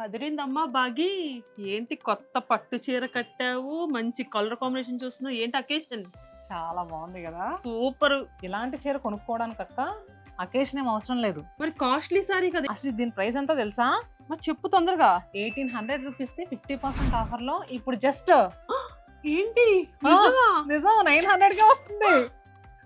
అదిరిందమ్మా బాగి. ఏంటి కొత్త పట్టు చీర కట్టావు, మంచి కలర్ కాంబినేషన్ చూస్తున్నావు, ఏంటి అకేషన్? చాలా బాగుంది కదా. సూపర్. ఇలాంటి చీర కొనుక్కోవడానికి అక్క అకేషన్ ఏం అవసరం లేదు. మరి కాస్ట్లీ సారీ కదా. అసలు దీని ప్రైస్ ఎంతో తెలుసా? మరి చెప్పు తొందరగా. 1800 రూపీస్ కి 50% ఆఫర్ లో ఇప్పుడు జస్ట్ ఏంటి నిజమా? నిజం 900 కే వస్తుంది.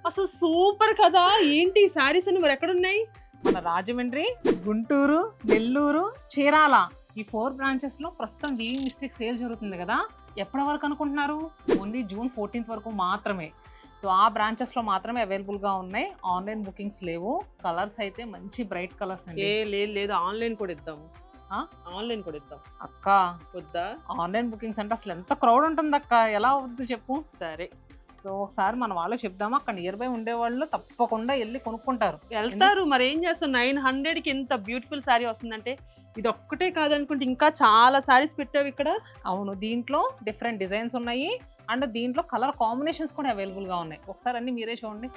అసలు సూపర్ కదా. ఏంటి సారీస్ అని మరి ఎక్కడ ఉన్నాయి? మన రాజమండ్రి, గుంటూరు, నెల్లూరు, చీరాల ఈ 4 బ్రాంచెస్ లో ప్రస్తుతం వీవింగ్ మిస్టేక్ సేల్ జరుగుతుంది కదా. ఎప్పటి వరకు అనుకుంటున్నారు? ఓన్లీ జూన్ 14th వరకు మాత్రమే. సో ఆ బ్రాంచెస్ లో మాత్రమే అవైలబుల్ గా ఉన్నాయి. ఆన్లైన్ బుకింగ్స్ లేవు. కలర్స్ అయితే మంచి బ్రైట్ కలర్స్ అండి. లేదు ఆన్లైన్ కూడా ఇద్దాము. ఆన్లైన్ కూడా ఇద్దాం అక్క. వద్దా? ఆన్లైన్ బుకింగ్స్ అంటే అసలు ఎంత క్రౌడ్ ఉంటుంది అక్క, ఎలా అవుద్ది చెప్పు. సరే సో ఒకసారి మన వాళ్ళు చెప్దామా, అక్కడ నియర్ బై ఉండే వాళ్ళు తప్పకుండా వెళ్ళి కొనుక్కుంటారు. వెళ్తారు. మరి ఏం చేస్తాం, 900కి ఇంత బ్యూటిఫుల్ సారీ వస్తుందంటే ఇది ఒక్కటే కాదనుకుంటే ఇంకా చాలా సారీస్ పెట్టావు ఇక్కడ. అవును, దీంట్లో డిఫరెంట్ డిజైన్స్ ఉన్నాయి అండ్ దీంట్లో కలర్ కాంబినేషన్స్ కూడా అవైలబుల్ గా ఉన్నాయి. ఒకసారి అన్ని మీరే చూడండి.